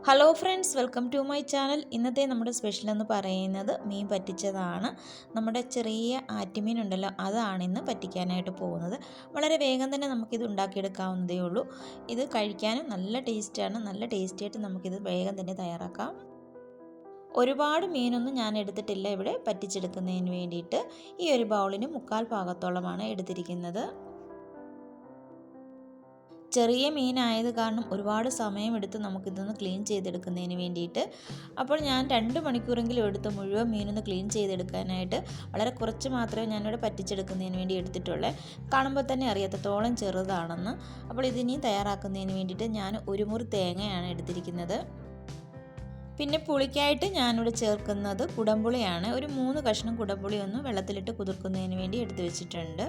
Hello friends, welcome to my channel. ഇന്നത്തെ നമ്മുടെ special എന്ന് പറയുന്നത് മീൻ പറ്റിച്ചതാണ്. നമ്മുടെ ചെറിയ ആറ്റുമീൻ ഉണ്ടല്ലോ, അതാണ് ഇന്ന് പറ്റിക്കാനായിട്ട് പോകുന്നത്. വളരെ വേഗം തന്നെ നമുക്കിത് ഉണ്ടാക്കിയെടുക്കാവുന്നതേ ഉള്ളൂ. ഇത് കഴിക്കാനും നല്ല ടേസ്റ്റാണ്. നല്ല ടേസ്റ്റിയായിട്ട് നമുക്കിത് വേഗം തന്നെ തയ്യാറാക്കാം. ഒരുപാട് മീനൊന്നും ഞാൻ എടുത്തിട്ടില്ല ഇവിടെ പറ്റിച്ചെടുക്കുന്നതിന് വേണ്ടിയിട്ട്. ഈ ഒരു ബൗളിന് 1/4 ഭാഗത്തോളമാണ് എടുത്തിരിക്കുന്നത്. ചെറിയ മീനായത് കാരണം ഒരുപാട് സമയമെടുത്ത് നമുക്കിതൊന്ന് ക്ലീൻ ചെയ്തെടുക്കുന്നതിന് വേണ്ടിയിട്ട്. അപ്പോൾ ഞാൻ 2 മണിക്കൂറെങ്കിലും എടുത്ത് മുഴുവൻ മീനൊന്ന് ക്ലീൻ ചെയ്തെടുക്കാനായിട്ട്. വളരെ കുറച്ച് മാത്രമേ ഞാനിവിടെ പറ്റിച്ചെടുക്കുന്നതിന് വേണ്ടി എടുത്തിട്ടുള്ളൂ. കാണുമ്പോൾ തന്നെ അറിയാത്തത്തോളം ചെറുതാണെന്ന്. അപ്പോൾ ഇതിനി തയ്യാറാക്കുന്നതിന് വേണ്ടിയിട്ട് ഞാൻ ഒരു മുറി തേങ്ങയാണ് എടുത്തിരിക്കുന്നത്. പിന്നെ പുളിക്കായിട്ട് ഞാനിവിടെ ചേർക്കുന്നത് കുടംപുളിയാണ്. ഒരു 3 കഷ്ണം കുടംപുളി ഒന്ന് വെള്ളത്തിലിട്ട് കുതിർക്കുന്നതിന് വേണ്ടി എടുത്തു വെച്ചിട്ടുണ്ട്.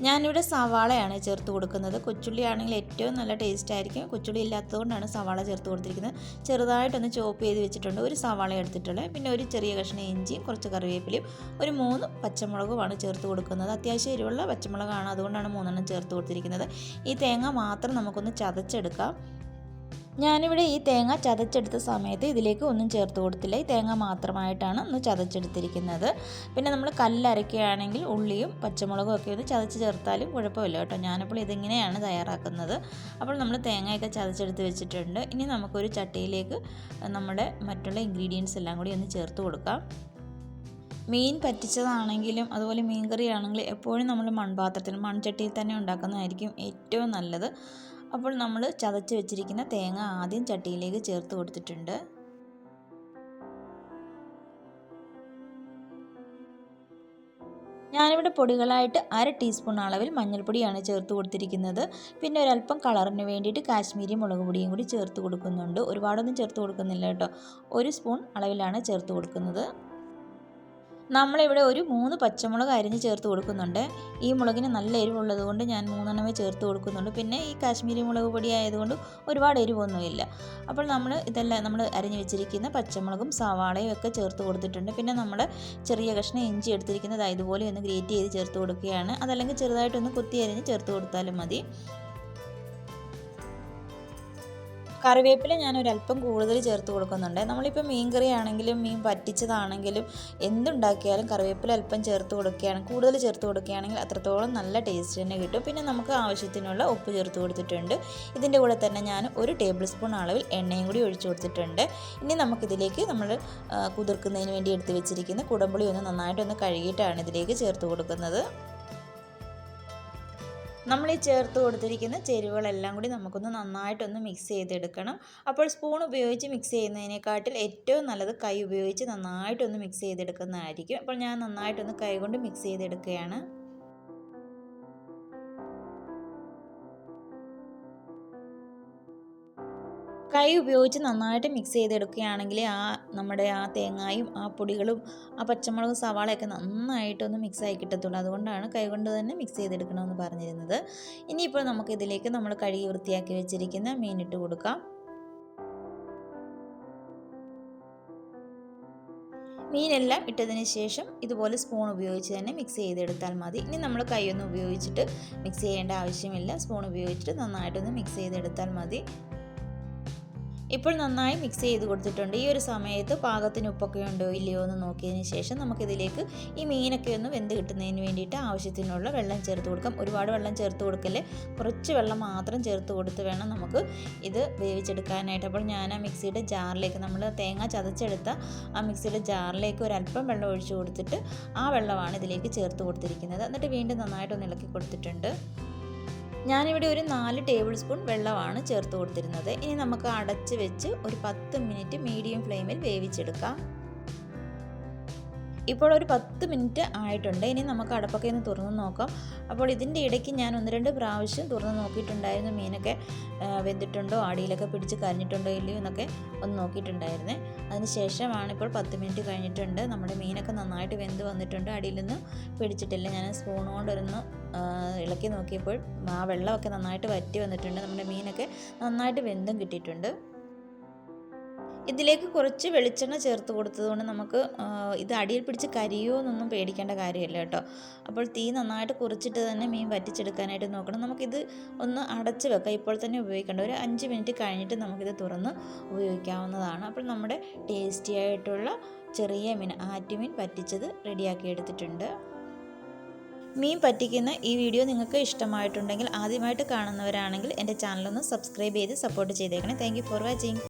ഞാനിവിടെ സവാളയാണ് ചേർത്ത് കൊടുക്കുന്നത്. കൊച്ചുള്ളി ആണെങ്കിൽ ഏറ്റവും നല്ല ടേസ്റ്റ് ആയിരിക്കും. കൊച്ചുള്ളി ഇല്ലാത്തതുകൊണ്ടാണ് സവാള ചേർത്ത് കൊടുത്തിരിക്കുന്നത്. ചെറുതായിട്ടൊന്ന് ചോപ്പ് ചെയ്ത് വെച്ചിട്ടുണ്ട്. ഒരു സവാള എടുത്തിട്ടുള്ളത്. പിന്നെ ഒരു ചെറിയ കഷ്ണം ഇഞ്ചിയും കുറച്ച് കറിവേപ്പിലയും ഒരു 3 പച്ചമുളകുമാണ് ചേർത്ത് കൊടുക്കുന്നത്. അത്യാവശ്യം എരിവുള്ള പച്ചമുളകാണ്, അതുകൊണ്ടാണ് 3 ചേർത്ത് കൊടുത്തിരിക്കുന്നത്. ഈ തേങ്ങ മാത്രം നമുക്കൊന്ന് ചതച്ചെടുക്കാം. ഞാനിവിടെ ഈ തേങ്ങ ചതച്ചെടുത്ത സമയത്ത് ഇതിലേക്ക് ഒന്നും ചേർത്ത് കൊടുത്തില്ല. ഈ തേങ്ങ മാത്രമായിട്ടാണ് ഒന്ന് ചതച്ചെടുത്തിരിക്കുന്നത്. പിന്നെ നമ്മൾ കല്ലരയ്ക്കുകയാണെങ്കിൽ ഉള്ളിയും പച്ചമുളകും ഒക്കെ ഒന്ന് ചതച്ച് ചേർത്താലും കുഴപ്പമില്ല കേട്ടോ. ഞാനപ്പോൾ ഇതിങ്ങനെയാണ് തയ്യാറാക്കുന്നത്. അപ്പോൾ നമ്മൾ തേങ്ങയൊക്കെ ചതച്ചെടുത്ത് വെച്ചിട്ടുണ്ട്. ഇനി നമുക്കൊരു ചട്ടിയിലേക്ക് നമ്മുടെ മറ്റുള്ള ഇൻഗ്രീഡിയൻസ് എല്ലാം കൂടി ഒന്ന് ചേർത്ത് കൊടുക്കാം. മീൻ പറ്റിച്ചതാണെങ്കിലും അതുപോലെ മീൻ കറി ആണെങ്കിലും എപ്പോഴും നമ്മൾ മൺപാത്രത്തിൽ മൺചട്ടിയിൽ തന്നെ ഉണ്ടാക്കുന്നതായിരിക്കും ഏറ്റവും നല്ലത്. അപ്പോൾ നമ്മൾ ചതച്ച് വെച്ചിരിക്കുന്ന തേങ്ങ ആദ്യം ചട്ടിയിലേക്ക് ചേർത്ത് കൊടുത്തിട്ടുണ്ട്. ഞാനിവിടെ പൊടികളായിട്ട് 1/2 ടീസ്പൂൺ അളവിൽ മഞ്ഞൾപ്പൊടിയാണ് ചേർത്ത് കൊടുത്തിരിക്കുന്നത്. പിന്നെ ഒരല്പം കളറിന് വേണ്ടിയിട്ട് കാശ്മീരി മുളക് പൊടിയും കൂടി ചേർത്ത് കൊടുക്കുന്നുണ്ട്. ഒരുപാടൊന്നും ചേർത്ത് കൊടുക്കുന്നില്ല കേട്ടോ. 1 സ്പൂൺ അളവിലാണ് ചേർത്ത് കൊടുക്കുന്നത്. നമ്മളിവിടെ ഒരു 3 പച്ചമുളക് അരിഞ്ഞ് ചേർത്ത് കൊടുക്കുന്നുണ്ട്. ഈ മുളകിന് നല്ല എരിവുള്ളത് കൊണ്ട് ഞാൻ 3 ചേർത്ത് കൊടുക്കുന്നുണ്ട്. പിന്നെ ഈ കാശ്മീരി മുളക് പൊടി ആയതുകൊണ്ട് ഒരുപാട് എരിവൊന്നുമില്ല. അപ്പോൾ ഇതെല്ലാം നമ്മൾ അരിഞ്ഞ് വെച്ചിരിക്കുന്ന പച്ചമുളകും സവാളയും ഒക്കെ ചേർത്ത് കൊടുത്തിട്ടുണ്ട്. പിന്നെ നമ്മൾ ചെറിയ കഷ്ണം ഇഞ്ചി എടുത്തിരിക്കുന്നത് ഇതുപോലെ ഒന്ന് ഗ്രേറ്റ് ചെയ്ത് ചേർത്ത് കൊടുക്കുകയാണ്. അതല്ലെങ്കിൽ ചെറുതായിട്ടൊന്ന് കുത്തി അരിഞ്ഞ് ചേർത്ത് കൊടുത്താലും മതി. കറിവേപ്പില ഞാൻ ഒരല്പം കൂടുതൽ ചേർത്ത് കൊടുക്കുന്നുണ്ട്. നമ്മളിപ്പോൾ മീൻ കറി ആണെങ്കിലും മീൻ പറ്റിച്ചതാണെങ്കിലും എന്തുണ്ടാക്കിയാലും കറിവേപ്പില അല്പം ചേർത്ത് കൊടുക്കുകയാണ്, കൂടുതൽ ചേർത്ത് കൊടുക്കുകയാണെങ്കിൽ അത്രത്തോളം നല്ല ടേസ്റ്റ് തന്നെ കിട്ടും. പിന്നെ നമുക്ക് ആവശ്യത്തിനുള്ള ഉപ്പ് ചേർത്ത് കൊടുത്തിട്ടുണ്ട്. ഇതിൻ്റെ കൂടെ തന്നെ ഞാൻ 1 ടേബിൾ സ്പൂൺ അളവിൽ എണ്ണയും കൂടി ഒഴിച്ചു കൊടുത്തിട്ടുണ്ട്. ഇനി നമുക്കിതിലേക്ക് നമ്മൾ കുതിർക്കുന്നതിന് വേണ്ടി എടുത്ത് വെച്ചിരിക്കുന്ന കുടംപുളി ഒന്ന് നന്നായിട്ടൊന്ന് കഴുകിയിട്ടാണ് ഇതിലേക്ക് ചേർത്ത് കൊടുക്കുന്നത്. നമ്മൾ ഈ ചേർത്ത് കൊടുത്തിരിക്കുന്ന ചേരുവകളെല്ലാം കൂടി നമുക്കൊന്ന് നന്നായിട്ടൊന്ന് മിക്സ് ചെയ്തെടുക്കണം. അപ്പോൾ സ്പൂൺ ഉപയോഗിച്ച് മിക്സ് ചെയ്യുന്നതിനെക്കാട്ടിൽ ഏറ്റവും നല്ലത് കൈ ഉപയോഗിച്ച് നന്നായിട്ടൊന്ന് മിക്സ് ചെയ്തെടുക്കുന്നതായിരിക്കും. അപ്പോൾ ഞാൻ നന്നായിട്ടൊന്ന് കൈ കൊണ്ട് മിക്സ് ചെയ്തെടുക്കുകയാണ്. കൈ ഉപയോഗിച്ച് നന്നായിട്ട് മിക്സ് ചെയ്തെടുക്കുകയാണെങ്കിൽ നമ്മുടെ തേങ്ങയും പൊടികളും പച്ചമുളകും സവാളയൊക്കെ നന്നായിട്ടൊന്ന് മിക്സായി കിട്ടത്തുള്ളൂ. അതുകൊണ്ടാണ് കൈ കൊണ്ട് തന്നെ മിക്സ് ചെയ്തെടുക്കണമെന്ന് പറഞ്ഞിരുന്നത്. ഇനിയിപ്പോൾ നമുക്കിതിലേക്ക് നമ്മൾ കഴുകി വൃത്തിയാക്കി വെച്ചിരിക്കുന്ന മീനിട്ട് കൊടുക്കാം. മീനെല്ലാം ഇട്ടതിന് ശേഷം ഇതുപോലെ സ്പൂൺ ഉപയോഗിച്ച് തന്നെ മിക്സ് ചെയ്തെടുത്താൽ മതി. ഇനി നമ്മൾ കൈയൊന്നും ഉപയോഗിച്ചിട്ട് മിക്സ് ചെയ്യേണ്ട ആവശ്യമില്ല. സ്പൂൺ ഉപയോഗിച്ചിട്ട് നന്നായിട്ടൊന്ന് മിക്സ് ചെയ്തെടുത്താൽ മതി. ഇപ്പോൾ നന്നായി മിക്സ് ചെയ്ത് കൊടുത്തിട്ടുണ്ട്. ഈ ഒരു സമയത്ത് പാകത്തിന് ഉപ്പൊക്കെ ഉണ്ടോ ഇല്ലയോ എന്ന് നോക്കിയതിന് ശേഷം നമുക്കിതിലേക്ക് ഈ മീനൊക്കെ ഒന്ന് വെന്ത് കിട്ടുന്നതിന് വേണ്ടിയിട്ട് ആവശ്യത്തിനുള്ള വെള്ളം ചേർത്ത് കൊടുക്കാം. ഒരുപാട് വെള്ളം ചേർത്ത് കൊടുക്കല്ലേ, കുറച്ച് വെള്ളം മാത്രം ചേർത്ത് കൊടുത്ത് വേണം നമുക്ക് ഇത് വേവിച്ചെടുക്കാനായിട്ട്. അപ്പോൾ ഞാൻ മിക്സിയുടെ ജാറിലേക്ക്, നമ്മൾ തേങ്ങ ചതച്ചെടുത്ത മിക്സിയുടെ ജാറിലേക്ക് ഒരല്പം വെള്ളം ഒഴിച്ചു കൊടുത്തിട്ട് ആ വെള്ളമാണ് ഇതിലേക്ക് ചേർത്ത് കൊടുത്തിരിക്കുന്നത്. എന്നിട്ട് വീണ്ടും നന്നായിട്ടൊന്ന് ഇളക്കി കൊടുത്തിട്ടുണ്ട്. ഞാനിവിടെ ഒരു 4 ടേബിൾ സ്പൂൺ വെള്ളമാണ് ചേർത്ത് കൊടുത്തിരുന്നത്. ഇനി നമുക്ക് അടച്ച് വെച്ച് ഒരു 10 മിനിറ്റ് മീഡിയം ഫ്ലെയിമിൽ വേവിച്ചെടുക്കാം. ഇപ്പോൾ ഒരു 10 മിനിറ്റ് ആയിട്ടുണ്ട്. ഇനി നമുക്ക് അടപ്പൊക്കെ ഒന്ന് തുറന്ന് നോക്കാം. അപ്പോൾ ഇതിൻ്റെ ഇടയ്ക്ക് ഞാൻ 1-2 പ്രാവശ്യം തുറന്ന് നോക്കിയിട്ടുണ്ടായിരുന്നു. മീനൊക്കെ വെന്തിട്ടുണ്ടോ, അടിയിലൊക്കെ പിടിച്ച് കരിഞ്ഞിട്ടുണ്ടോ ഇല്ലയോ എന്നൊക്കെ ഒന്ന് നോക്കിയിട്ടുണ്ടായിരുന്നേ. അതിന് ശേഷമാണ് ഇപ്പോൾ 10 മിനിറ്റ് കഴിഞ്ഞിട്ടുണ്ട്. നമ്മുടെ മീനൊക്കെ നന്നായിട്ട് വെന്ത് വന്നിട്ടുണ്ട്. അടിയിൽ നിന്ന് പിടിച്ചിട്ടില്ല. ഞാൻ സ്പൂൺ കൊണ്ടൊന്ന് ഇളക്കി നോക്കിയപ്പോൾ വെള്ളമൊക്കെ നന്നായിട്ട് വറ്റി വന്നിട്ടുണ്ട്. നമ്മുടെ മീനൊക്കെ നന്നായിട്ട് വെന്തും കിട്ടിയിട്ടുണ്ട്. ഇതിലേക്ക് കുറച്ച് വെളിച്ചെണ്ണ ചേർത്ത് കൊടുത്തതുകൊണ്ട് നമുക്ക് ഇത് അടിയിൽ പിടിച്ച് കരിയോ എന്നൊന്നും പേടിക്കേണ്ട കാര്യമില്ല കേട്ടോ. അപ്പോൾ തീ നന്നായിട്ട് കുറച്ചിട്ട് തന്നെ മീൻ വറ്റിച്ചെടുക്കാനായിട്ട് നോക്കണം. നമുക്കിത് ഒന്ന് അടച്ച് വെക്കാം. ഇപ്പോൾ തന്നെ ഉപയോഗിക്കേണ്ട. ഒരു 5 മിനിറ്റ് കഴിഞ്ഞിട്ട് നമുക്കിത് തുറന്ന് ഉപയോഗിക്കാവുന്നതാണ്. അപ്പോൾ നമ്മുടെ ടേസ്റ്റി ആയിട്ടുള്ള ചെറിയ മീൻ ആറ്റുമീൻ പറ്റിച്ചത് റെഡിയാക്കി എടുത്തിട്ടുണ്ട്. മീൻ പറ്റിക്കുന്ന ഈ വീഡിയോ നിങ്ങൾക്ക് ഇഷ്ടമായിട്ടുണ്ടെങ്കിൽ, ആദ്യമായിട്ട് കാണുന്നവരാണെങ്കിൽ എൻ്റെ ചാനലൊന്ന് സബ്സ്ക്രൈബ് ചെയ്ത് സപ്പോർട്ട് ചെയ്തേക്കണേ. Thank you for watching.